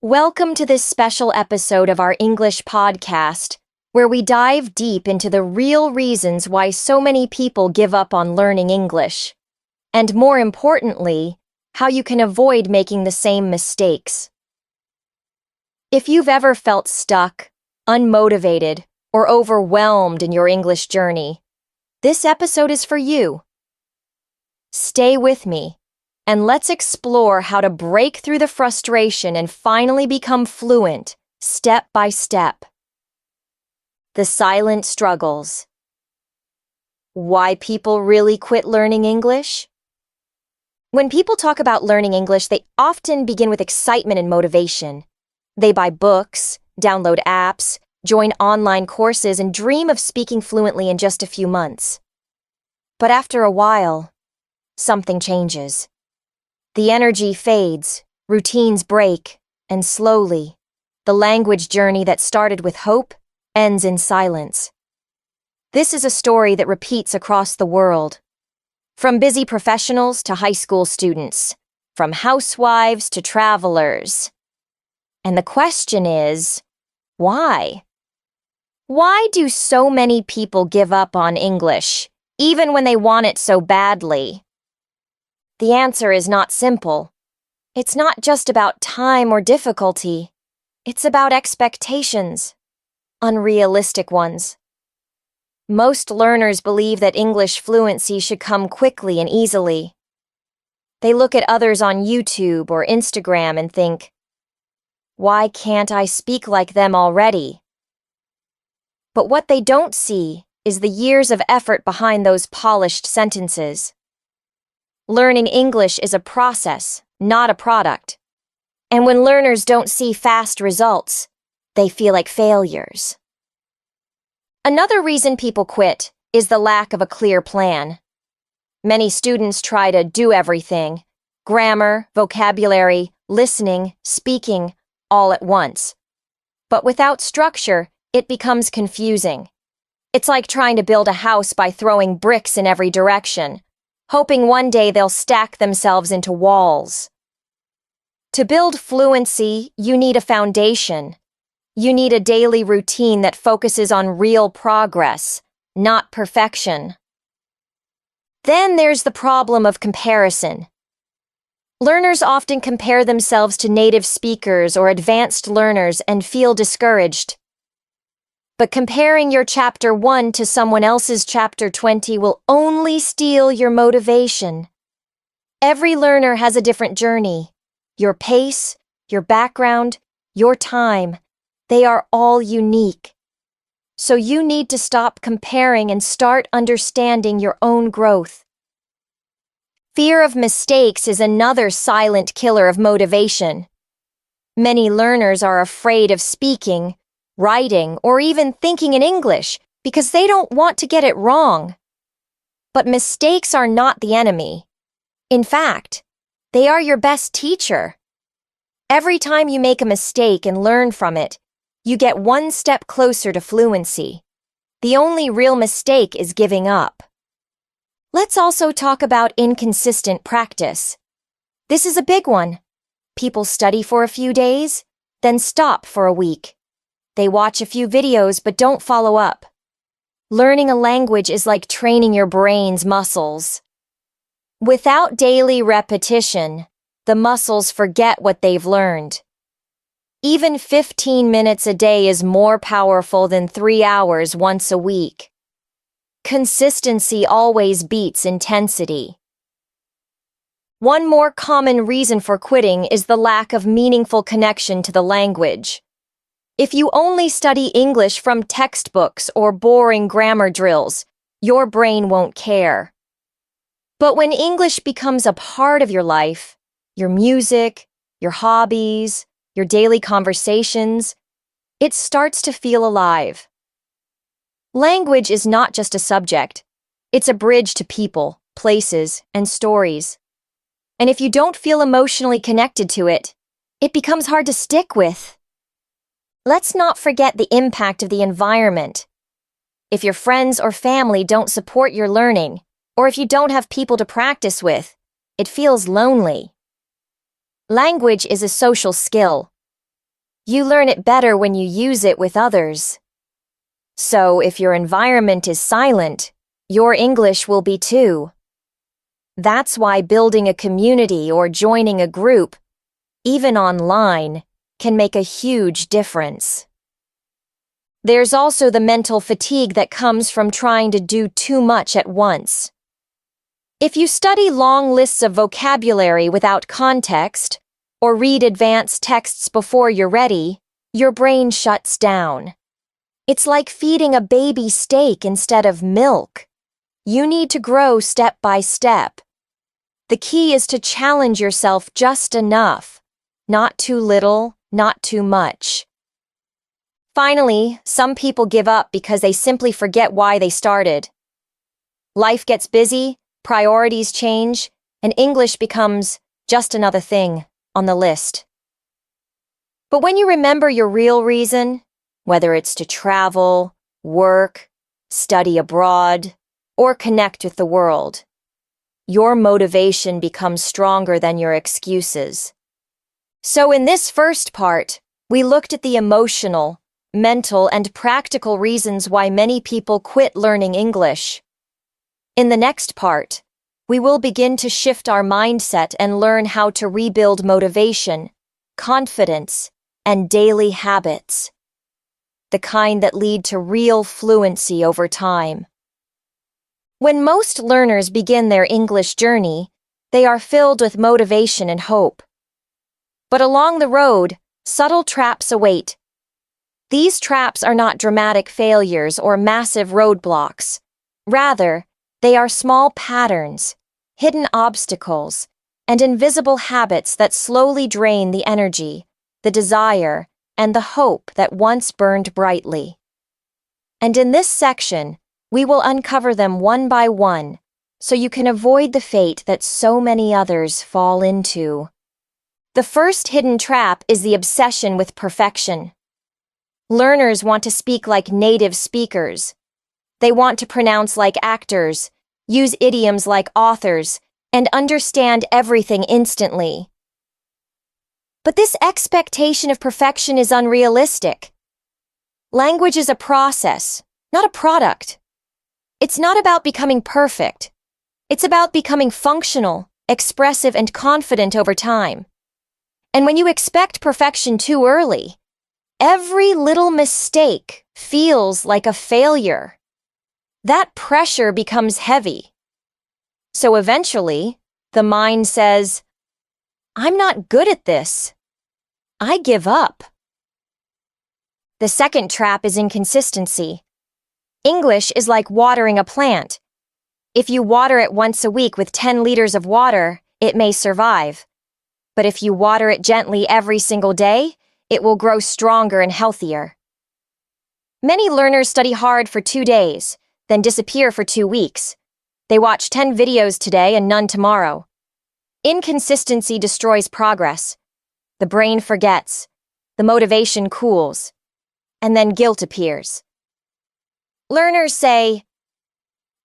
Welcome to this special episode of our English podcast, where we dive deep into the real reasons why so many people give up on learning English, and more importantly, how you can avoid making the same mistakes. If you've ever felt stuck, unmotivated, or overwhelmed in your English journey, this episode is for you. Stay with me, and let's explore how to break through the frustration and finally become fluent, step by step. The silent struggles. Why people really quit learning English? When people talk about learning English, they often begin with excitement and motivation. They buy books, download apps, join online courses, and dream of speaking fluently in just a few months. But after a while, something changes. The energy fades, routines break, and slowly, the language journey that started with hope ends in silence. This is a story that repeats across the world. From busy professionals to high school students, from housewives to travelers. And the question is, why? Why do so many people give up on English, even when they want it so badly? The answer is not simple. It's not just about time or difficulty. It's about expectations, unrealistic ones. Most learners believe that English fluency should come quickly and easily. They look at others on YouTube or Instagram and think, why can't I speak like them already? But what they don't see is the years of effort behind those polished sentences. Learning English is a process, not a product. And when learners don't see fast results, they feel like failures. Another reason people quit is the lack of a clear plan. Many students try to do everything: grammar, vocabulary, listening, speaking, all at once. But without structure, it becomes confusing. It's like trying to build a house by throwing bricks in every direction, hoping one day they'll stack themselves into walls. To build fluency, you need a foundation. You need a daily routine that focuses on real progress, not perfection. Then there's the problem of comparison. Learners often compare themselves to native speakers or advanced learners and feel discouraged. But comparing your Chapter 1 to someone else's Chapter 20 will only steal your motivation. Every learner has a different journey. Your pace, your background, your time, they are all unique. So you need to stop comparing and start understanding your own growth. Fear of mistakes is another silent killer of motivation. Many learners are afraid of speaking, writing, or even thinking in English because they don't want to get it wrong. But mistakes are not the enemy. In fact, they are your best teacher. Every time you make a mistake and learn from it, you get one step closer to fluency. The only real mistake is giving up. Let's also talk about inconsistent practice. This is a big one. People study for a few days, then stop for a week. They watch a few videos but don't follow up. Learning a language is like training your brain's muscles. Without daily repetition, the muscles forget what they've learned. Even 15 minutes a day is more powerful than 3 hours once a week. Consistency always beats intensity. One more common reason for quitting is the lack of meaningful connection to the language. If you only study English from textbooks or boring grammar drills, your brain won't care. But when English becomes a part of your life, your music, your hobbies, your daily conversations, it starts to feel alive. Language is not just a subject. It's a bridge to people, places, and stories. And if you don't feel emotionally connected to it, it becomes hard to stick with. Let's not forget the impact of the environment. If your friends or family don't support your learning, or if you don't have people to practice with, it feels lonely. Language is a social skill. You learn it better when you use it with others. So if your environment is silent, your English will be too. That's why building a community or joining a group, even online, can make a huge difference. There's also the mental fatigue that comes from trying to do too much at once. If you study long lists of vocabulary without context, or read advanced texts before you're ready, your brain shuts down. It's like feeding a baby steak instead of milk. You need to grow step by step. The key is to challenge yourself just enough, not too little, not too much. Finally, some people give up because they simply forget why they started. Life gets busy, priorities change, and English becomes just another thing on the list. But when you remember your real reason, whether it's to travel, work, study abroad, or connect with the world, your motivation becomes stronger than your excuses. So in this first part, we looked at the emotional, mental, and practical reasons why many people quit learning English. In the next part, we will begin to shift our mindset and learn how to rebuild motivation, confidence, and daily habits, the kind that lead to real fluency over time. When most learners begin their English journey, they are filled with motivation and hope. But along the road, subtle traps await. These traps are not dramatic failures or massive roadblocks. Rather, they are small patterns, hidden obstacles, and invisible habits that slowly drain the energy, the desire, and the hope that once burned brightly. And in this section, we will uncover them one by one, so you can avoid the fate that so many others fall into. The first hidden trap is the obsession with perfection. Learners want to speak like native speakers. They want to pronounce like actors, use idioms like authors, and understand everything instantly. But this expectation of perfection is unrealistic. Language is a process, not a product. It's not about becoming perfect. It's about becoming functional, expressive, and confident over time. And when you expect perfection too early, every little mistake feels like a failure. That pressure becomes heavy. So eventually, the mind says, "I'm not good at this. I give up." The second trap is inconsistency. English is like watering a plant. If you water it once a week with 10 liters of water, it may survive. But if you water it gently every single day, it will grow stronger and healthier. Many learners study hard for 2 days, then disappear for 2 weeks. They watch 10 videos today and none tomorrow. Inconsistency destroys progress. The brain forgets, the motivation cools, and then guilt appears. Learners say,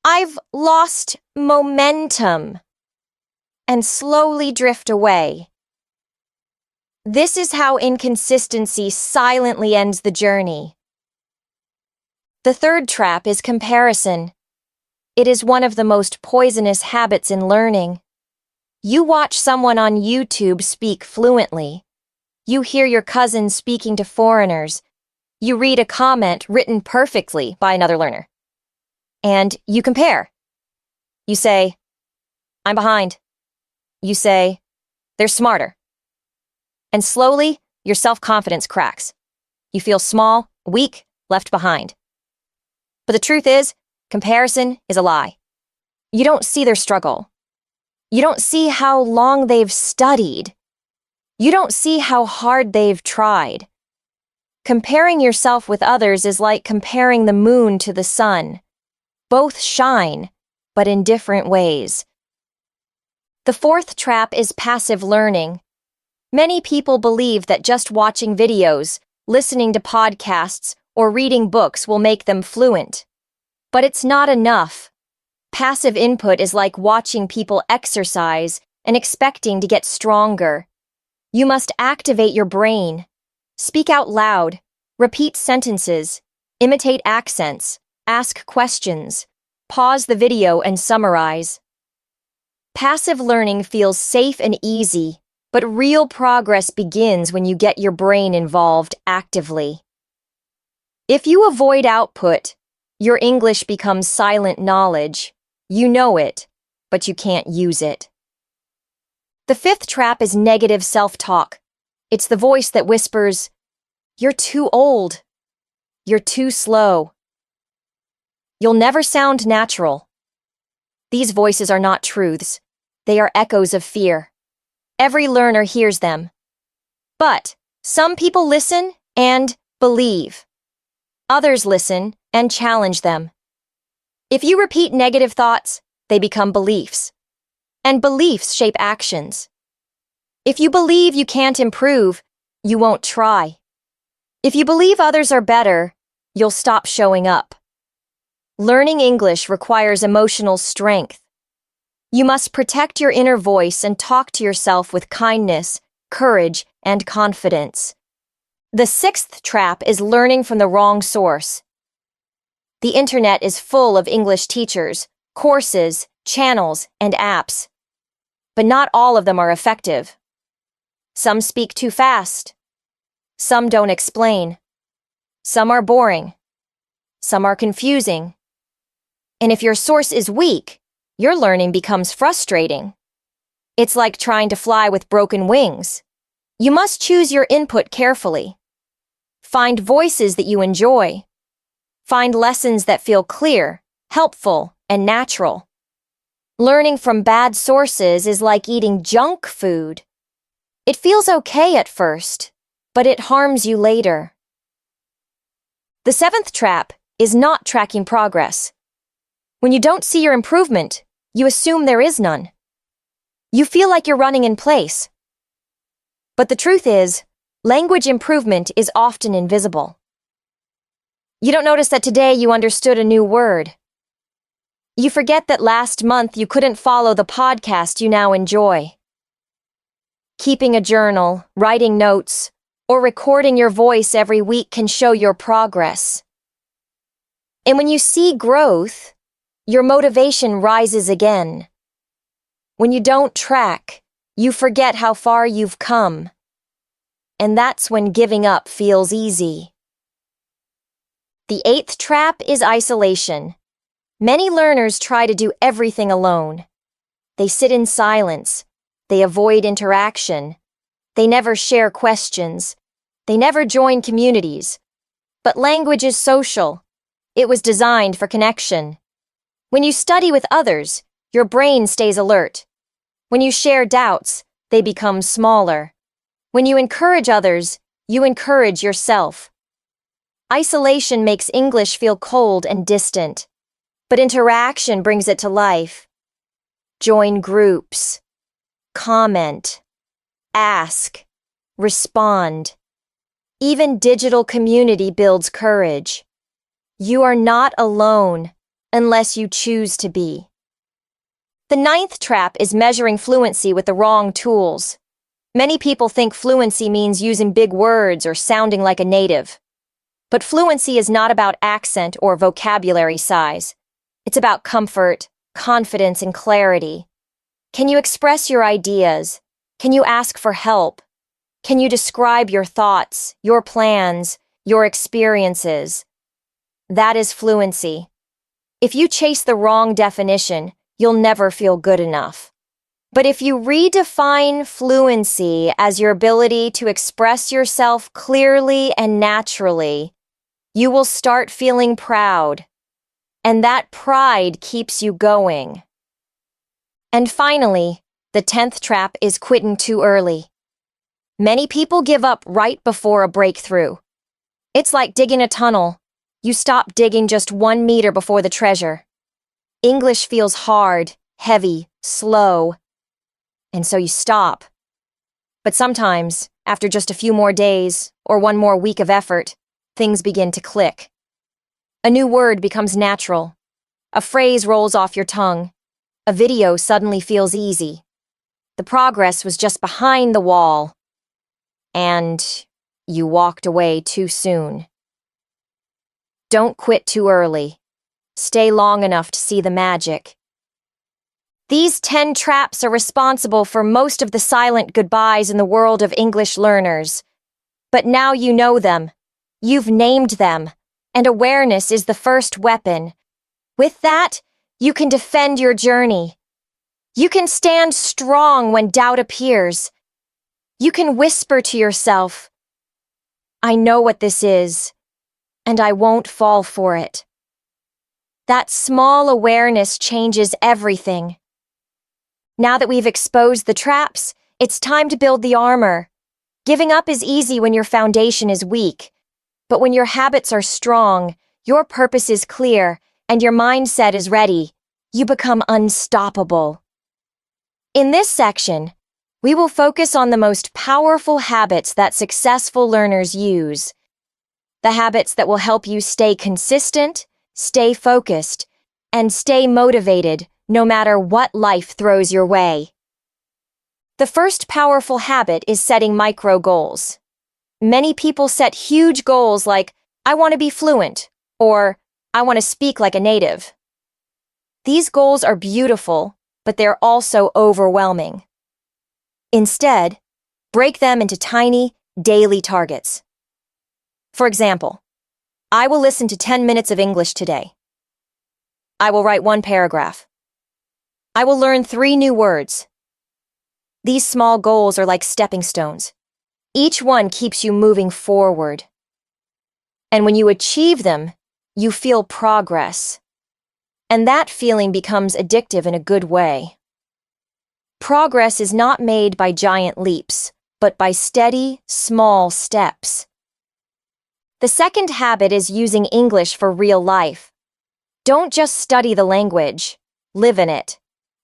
"I've lost momentum," and slowly drift away. This is how inconsistency silently ends the journey. The third trap is comparison. It is one of the most poisonous habits in learning. You watch someone on YouTube speak fluently. You hear your cousin speaking to foreigners. You read a comment written perfectly by another learner. And you compare. You say, "I'm behind." You say, "They're smarter." And slowly, your self-confidence cracks. You feel small, weak, left behind. But the truth is, comparison is a lie. You don't see their struggle. You don't see how long they've studied. You don't see how hard they've tried. Comparing yourself with others is like comparing the moon to the sun. Both shine, but in different ways. The fourth trap is passive learning. Many people believe that just watching videos, listening to podcasts, or reading books will make them fluent. But it's not enough. Passive input is like watching people exercise and expecting to get stronger. You must activate your brain. Speak out loud, repeat sentences, imitate accents, ask questions, pause the video and summarize. Passive learning feels safe and easy, but real progress begins when you get your brain involved actively. If you avoid output, your English becomes silent knowledge. You know it, but you can't use it. The fifth trap is negative self-talk. It's the voice that whispers, "You're too old. You're too slow. You'll never sound natural." These voices are not truths. They are echoes of fear. Every learner hears them. But some people listen and believe. Others listen and challenge them. If you repeat negative thoughts, they become beliefs. And beliefs shape actions. If you believe you can't improve, you won't try. If you believe others are better, you'll stop showing up. Learning English requires emotional strength. You must protect your inner voice and talk to yourself with kindness, courage, and confidence. The sixth trap is learning from the wrong source. The internet is full of English teachers, courses, channels, and apps. But not all of them are effective. Some speak too fast. Some don't explain. Some are boring. Some are confusing. And if your source is weak, your learning becomes frustrating. It's like trying to fly with broken wings. You must choose your input carefully. Find voices that you enjoy. Find lessons that feel clear, helpful, and natural. Learning from bad sources is like eating junk food. It feels okay at first, but it harms you later. The seventh trap is not tracking progress. When you don't see your improvement, you assume there is none. You feel like you're running in place. But the truth is, language improvement is often invisible. You don't notice that today you understood a new word. You forget that last month you couldn't follow the podcast you now enjoy. Keeping a journal, writing notes, or recording your voice every week can show your progress. And when you see growth, your motivation rises again. When you don't track, you forget how far you've come. And that's when giving up feels easy. The eighth trap is isolation. Many learners try to do everything alone. They sit in silence. They avoid interaction. They never share questions. They never join communities. But language is social. It was designed for connection. When you study with others, your brain stays alert. When you share doubts, they become smaller. When you encourage others, you encourage yourself. Isolation makes English feel cold and distant, but interaction brings it to life. Join groups. Comment. Ask. Respond. Even digital community builds courage. You are not alone unless you choose to be. The ninth trap is measuring fluency with the wrong tools. Many people think fluency means using big words or sounding like a native. But fluency is not about accent or vocabulary size. It's about comfort, confidence, and clarity. Can you express your ideas? Can you ask for help? Can you describe your thoughts, your plans, your experiences? That is fluency. If you chase the wrong definition, you'll never feel good enough. But if you redefine fluency as your ability to express yourself clearly and naturally, you will start feeling proud. And that pride keeps you going. And finally, the 10th trap is quitting too early. Many people give up right before a breakthrough. It's like digging a tunnel. You stop digging just 1 meter before the treasure. English feels hard, heavy, slow, and so you stop. But sometimes, after just a few more days or 1 more week of effort, things begin to click. A new word becomes natural. A phrase rolls off your tongue. A video suddenly feels easy. The progress was just behind the wall. And You walked away too soon. Don't quit too early. Stay long enough to see the magic. These 10 traps are responsible for most of the silent goodbyes in the world of English learners. But now you know them. You've named them. And awareness is the first weapon. With that, you can defend your journey. You can stand strong when doubt appears. You can whisper to yourself, I know what this is, and I won't fall for it. That small awareness changes everything. Now that we've exposed the traps, it's time to build the armor. Giving up is easy when your foundation is weak. But when your habits are strong, your purpose is clear, and your mindset is ready, you become unstoppable. In this section, we will focus on the most powerful habits that successful learners use. The habits that will help you stay consistent, stay focused, and stay motivated no matter what life throws your way. The first powerful habit is setting micro goals. Many people set huge goals like, I want to be fluent, or I want to speak like a native. These goals are beautiful, but they're also overwhelming. Instead, break them into tiny, daily targets. For example, I will listen to 10 minutes of English today. I will write 1 paragraph. I will learn 3 new words. These small goals are like stepping stones. Each one keeps you moving forward. And when you achieve them, you feel progress. And that feeling becomes addictive in a good way. Progress is not made by giant leaps, but by steady, small steps. The second habit is using English for real life. Don't just study the language, live in it.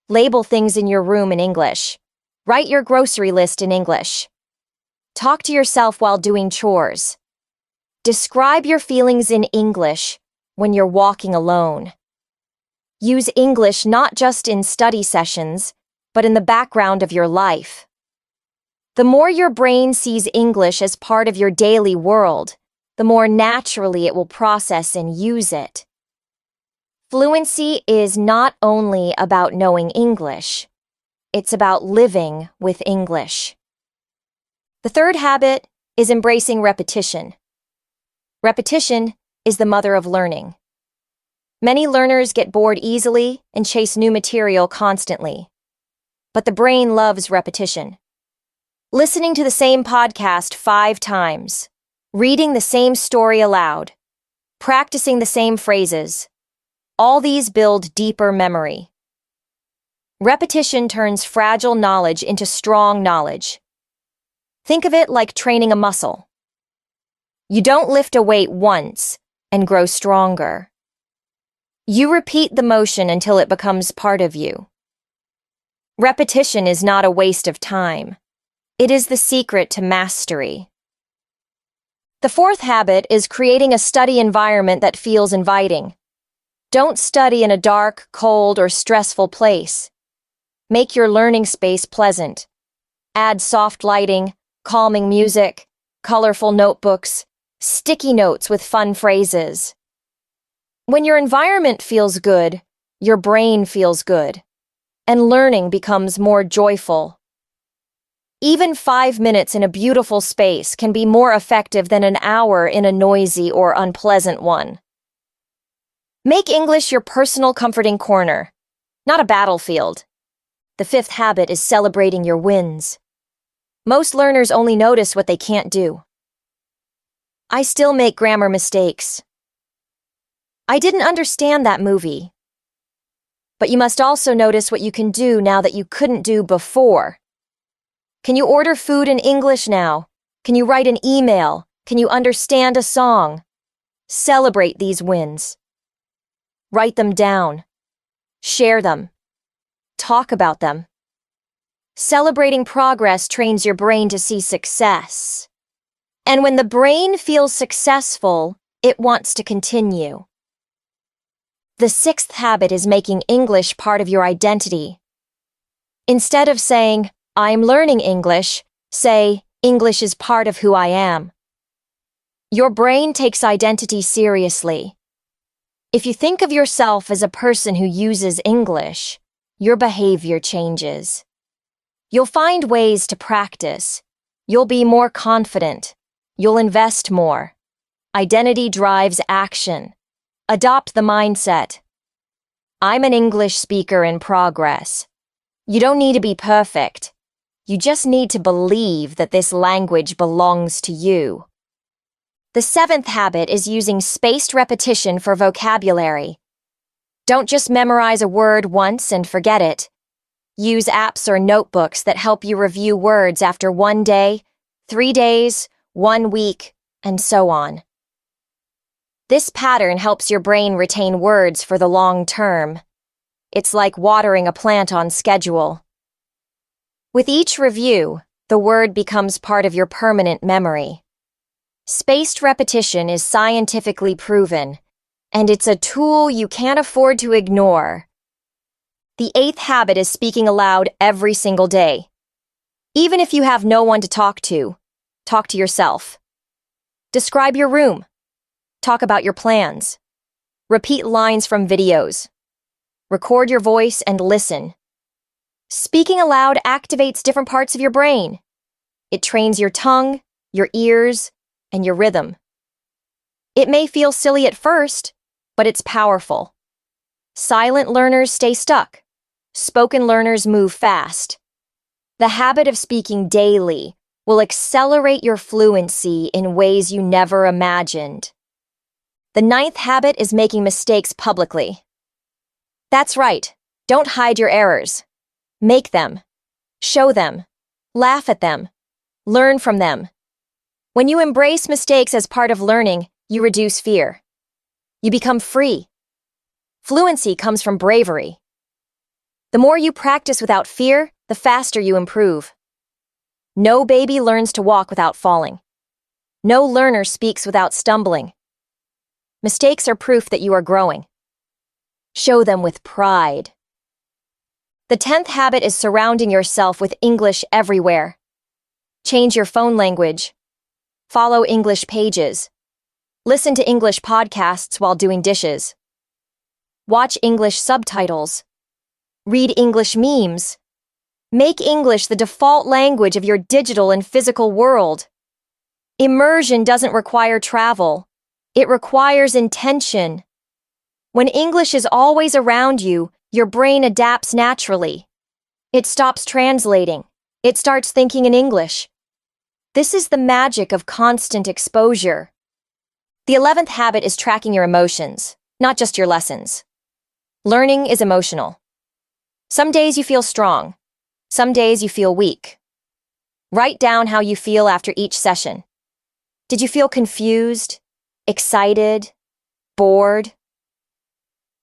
Label things in your room in English. Write your grocery list in English. Talk to yourself while doing chores. Describe your feelings in English when you're walking alone. Use English not just in study sessions, but in the background of your life. The more your brain sees English as part of your daily world, the more naturally it will process and use it. Fluency is not only about knowing English, it's about living with English. The third habit is embracing repetition. Repetition is the mother of learning. Many learners get bored easily and chase new material constantly. But the brain loves repetition. Listening to the same podcast 5 times, reading the same story aloud, practicing the same phrases, all these build deeper memory. Repetition turns fragile knowledge into strong knowledge. Think of it like training a muscle. You don't lift a weight once and grow stronger. You repeat the motion until it becomes part of you. Repetition is not a waste of time. It is the secret to mastery. The fourth habit is creating a study environment that feels inviting. Don't study in a dark, cold, or stressful place. Make your learning space pleasant. Add soft lighting, calming music, colorful notebooks, sticky notes with fun phrases. When your environment feels good, your brain feels good, and learning becomes more joyful. Even 5 minutes in a beautiful space can be more effective than an hour in a noisy or unpleasant one. Make English your personal comforting corner, not a battlefield. The fifth habit is celebrating your wins. Most learners only notice what they can't do. I still make grammar mistakes. I didn't understand that movie. But you must also notice what you can do now that you couldn't do before. Can you order food in English now? Can you write an email? Can you understand a song? Celebrate these wins. Write them down. Share them. Talk about them. Celebrating progress trains your brain to see success. And when the brain feels successful, it wants to continue. The sixth habit is making English part of your identity. Instead of saying, I'm learning English, say, English is part of who I am. Your brain takes identity seriously. If you think of yourself as a person who uses English, your behavior changes. You'll find ways to practice. You'll be more confident. You'll invest more. Identity drives action. Adopt the mindset. I'm an English speaker in progress. You don't need to be perfect. You just need to believe that this language belongs to you. The 7th habit is using spaced repetition for vocabulary. Don't just memorize a word once and forget it. Use apps or notebooks that help you review words after 1 day, 3 days, 1 week, and so on. This pattern helps your brain retain words for the long term. It's like watering a plant on schedule. With each review, the word becomes part of your permanent memory. Spaced repetition is scientifically proven, and it's a tool you can't afford to ignore. The 8th habit is speaking aloud every single day. Even if you have no one to talk to yourself. Describe your room. Talk about your plans. Repeat lines from videos. Record your voice and listen. Speaking aloud activates different parts of your brain. It trains your tongue, your ears, and your rhythm. It may feel silly at first, but it's powerful. Silent learners stay stuck. Spoken learners move fast. The habit of speaking daily will accelerate your fluency in ways you never imagined. The 9th habit is making mistakes publicly. That's right. Don't hide your errors. Make them. Show them. Laugh at them. Learn from them. When you embrace mistakes as part of learning, you reduce fear. You become free. Fluency comes from bravery. The more you practice without fear, the faster you improve. No baby learns to walk without falling. No learner speaks without stumbling. Mistakes are proof that you are growing. Show them with pride. The 10th habit is surrounding yourself with English everywhere. Change your phone language. Follow English pages. Listen to English podcasts while doing dishes. Watch English subtitles. Read English memes. Make English the default language of your digital and physical world. Immersion doesn't require travel. It requires intention. When English is always around you, your brain adapts naturally. It stops translating. It starts thinking in English. This is the magic of constant exposure. The 11th habit is tracking your emotions, not just your lessons. Learning is emotional. Some days you feel strong. Some days you feel weak. Write down how you feel after each session. Did you feel confused, excited, bored?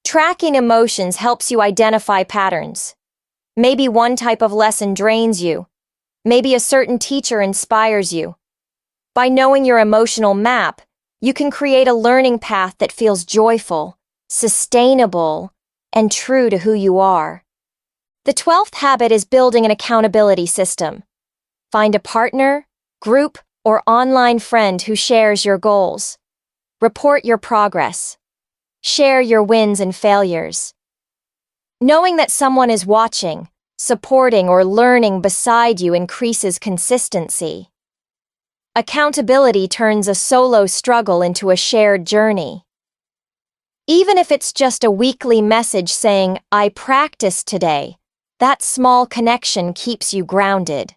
Tracking emotions helps you identify patterns. Maybe one type of lesson drains you. Maybe a certain teacher inspires you. By knowing your emotional map, you can create a learning path that feels joyful, sustainable, and true to who you are. The 12th habit is building an accountability system. Find a partner, group, or online friend who shares your goals. Report your progress. Share your wins and failures. Knowing that someone is watching, supporting, or learning beside you increases consistency. Accountability turns a solo struggle into a shared journey. Even if it's just a weekly message saying, "I practiced today," that small connection keeps you grounded.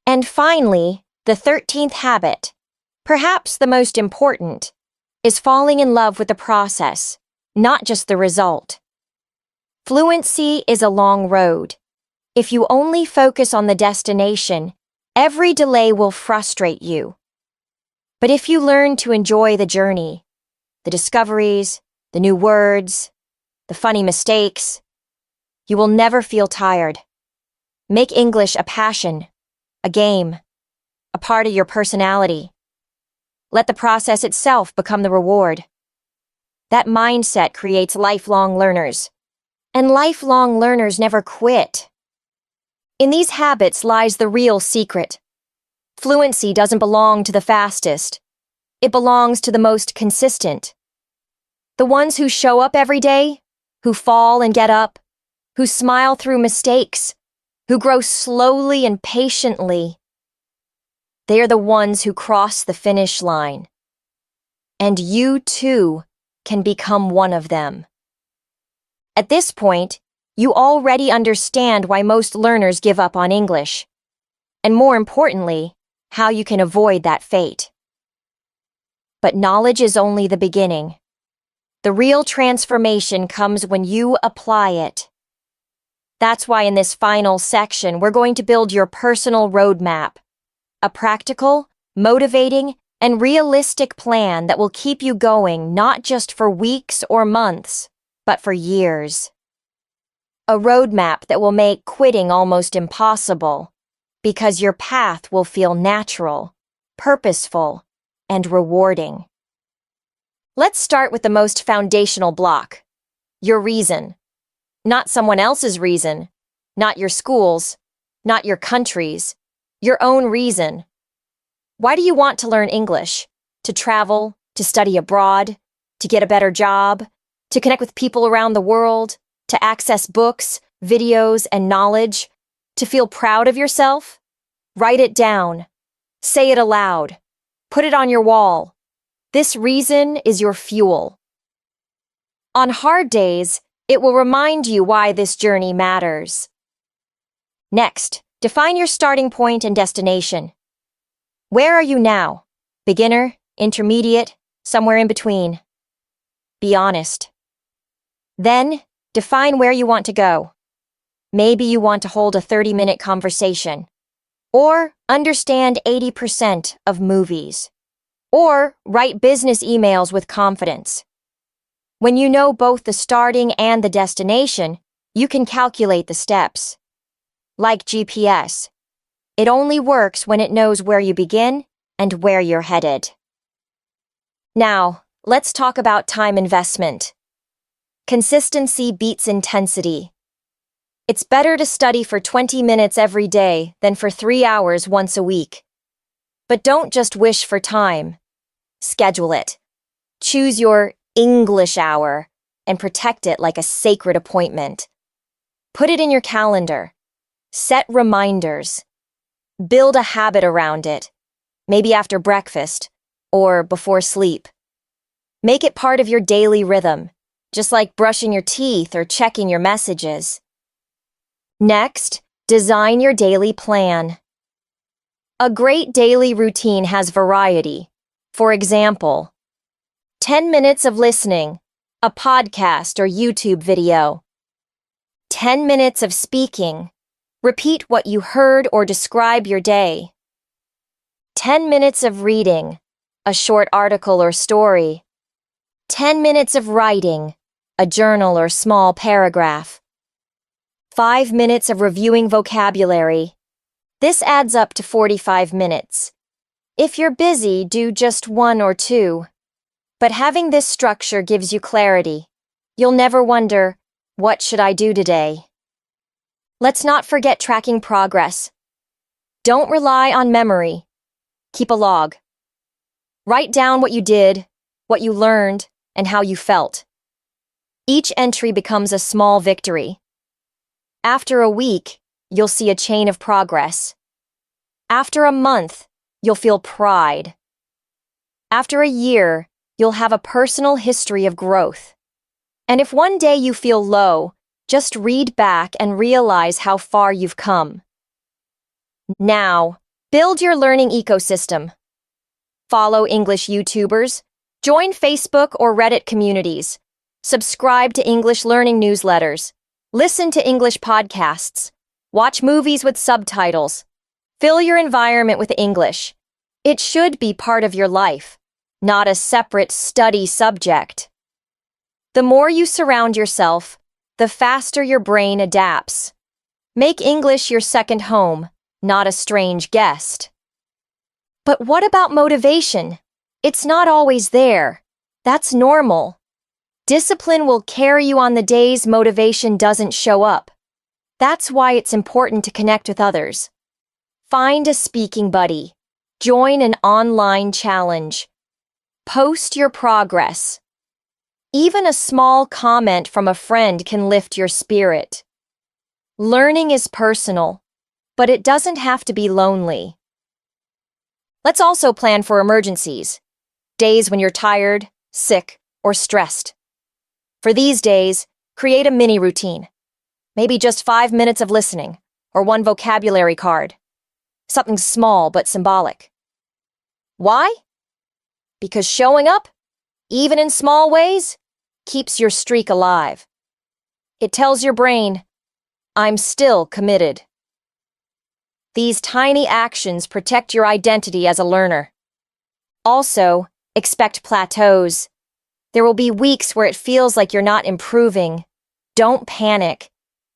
And finally, the 13th habit, perhaps the most important, is falling in love with the process, not just the result. Fluency is a long road. If you only focus on the destination, every delay will frustrate you. But if you learn to enjoy the journey, the discoveries, the new words, the funny mistakes, you will never feel tired. Make English a passion, a game, a part of your personality. Let the process itself become the reward. That mindset creates lifelong learners. And lifelong learners never quit. In these habits lies the real secret. Fluency doesn't belong to the fastest. It belongs to the most consistent. The ones who show up every day, who fall and get up, who smile through mistakes, who grow slowly and patiently. They are the ones who cross the finish line. And you, too, can become one of them. At this point, you already understand why most learners give up on English, and more importantly, how you can avoid that fate. But knowledge is only the beginning. The real transformation comes when you apply it. That's why in this final section, we're going to build your personal roadmap, a practical, motivating, and realistic plan that will keep you going not just for weeks or months, but for years. A roadmap that will make quitting almost impossible, because your path will feel natural, purposeful, and rewarding. Let's start with the most foundational block, your reason. Not someone else's reason, not your school's, not your country's, your own reason. Why do you want to learn English? To travel, to study abroad, to get a better job, to connect with people around the world, to access books, videos, and knowledge, to feel proud of yourself? Write it down. Say it aloud. Put it on your wall. This reason is your fuel. On hard days, it will remind you why this journey matters. Next, define your starting point and destination. Where are you now? Beginner, intermediate, somewhere in between? Be honest. Then, define where you want to go. Maybe you want to hold a 30-minute conversation, or understand 80% of movies, or write business emails with confidence. When you know both the starting and the destination, you can calculate the steps. Like GPS, it only works when it knows where you begin and where you're headed. Now, let's talk about time investment. Consistency beats intensity. It's better to study for 20 minutes every day than for 3 hours once a week. But don't just wish for time. Schedule it. Choose your English hour and protect it like a sacred appointment. Put it in your calendar. Set reminders. Build a habit around it, maybe after breakfast or before sleep. Make it part of your daily rhythm, just like brushing your teeth or checking your messages. Next, design your daily plan. A great daily routine has variety. For example, 10 minutes of listening, a podcast or YouTube video. 10 minutes of speaking. Repeat what you heard or describe your day. 10 minutes of reading, a short article or story. 10 minutes of writing, a journal or small paragraph. 5 minutes of reviewing vocabulary. This adds up to 45 minutes. If you're busy, do just 1 or 2. But having this structure gives you clarity. You'll never wonder, what should I do today? Let's not forget tracking progress. Don't rely on memory. Keep a log. Write down what you did, what you learned, and how you felt. Each entry becomes a small victory. After a week, you'll see a chain of progress. After a month, you'll feel pride. After a year, you'll have a personal history of growth. And if one day you feel low, just read back and realize how far you've come. Now, build your learning ecosystem. Follow English YouTubers, join Facebook or Reddit communities, subscribe to English learning newsletters, listen to English podcasts, watch movies with subtitles. Fill your environment with English. It should be part of your life, not a separate study subject. The more you surround yourself, the faster your brain adapts. Make English your second home, not a strange guest. But what about motivation? It's not always there. That's normal. Discipline will carry you on the days motivation doesn't show up. That's why it's important to connect with others. Find a speaking buddy. Join an online challenge. Post your progress. Even a small comment from a friend can lift your spirit. Learning is personal, but it doesn't have to be lonely. Let's also plan for emergencies, days when you're tired, sick, or stressed. For these days, create a mini routine. Maybe just 5 minutes of listening, or one vocabulary card. Something small but symbolic. Why? Because showing up, even in small ways, keeps your streak alive. It tells your brain, I'm still committed. These tiny actions protect your identity as a learner. Also, expect plateaus. There will be weeks where it feels like you're not improving. Don't panic.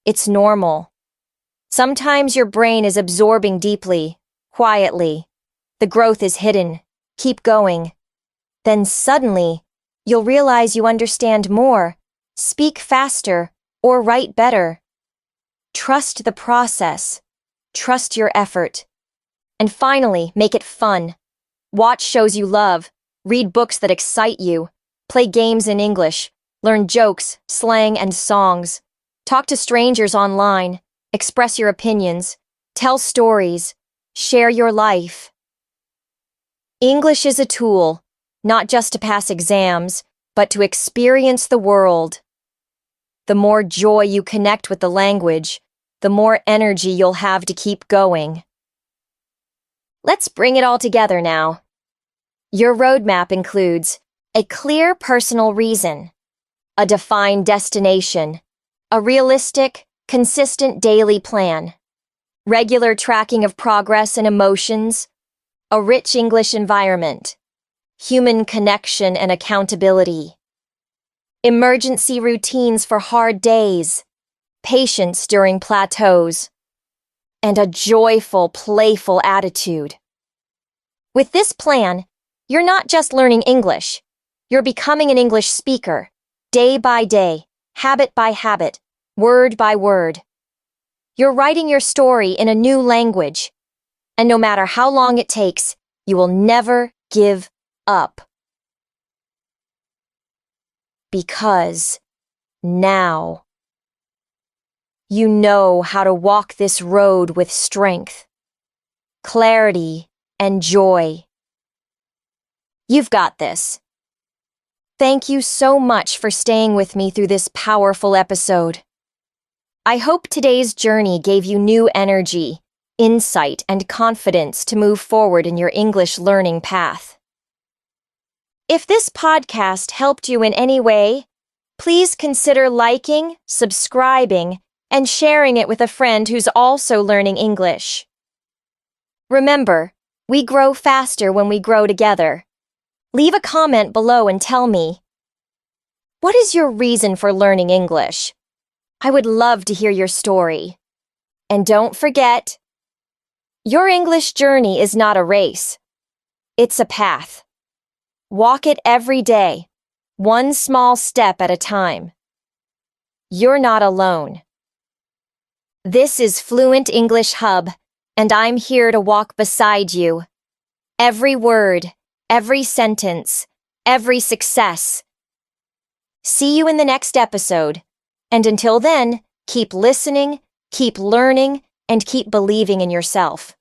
It's normal. Sometimes your brain is absorbing deeply, quietly. The growth is hidden. Keep going. Then suddenly, you'll realize you understand more, speak faster, or write better. Trust the process. Trust your effort. And finally, make it fun. Watch shows you love, read books that excite you, play games in English, learn jokes, slang, and songs. Talk to strangers online, express your opinions, tell stories, share your life. English is a tool, not just to pass exams, but to experience the world. The more joy you connect with the language, the more energy you'll have to keep going. Let's bring it all together now. Your roadmap includes a clear personal reason, a defined destination, a realistic, consistent daily plan, regular tracking of progress and emotions, a rich English environment, human connection and accountability, emergency routines for hard days, patience during plateaus, and a joyful, playful attitude. With this plan, you're not just learning English, you're becoming an English speaker, day by day, habit by habit, word by word. You're writing your story in a new language, and no matter how long it takes, you will never give up. Because now, you know how to walk this road with strength, clarity, and joy. You've got this. Thank you so much for staying with me through this powerful episode. I hope today's journey gave you new energy, insight, and confidence to move forward in your English learning path. If this podcast helped you in any way, please consider liking, subscribing, and sharing it with a friend who's also learning English. Remember, we grow faster when we grow together. Leave a comment below and tell me, what is your reason for learning English? I would love to hear your story. And don't forget, your English journey is not a race. It's a path. Walk it every day, one small step at a time. You're not alone. This is Fluent English Hub, and I'm here to walk beside you. Every word, every sentence, every success. See you in the next episode, and until then, keep listening, keep learning, and keep believing in yourself.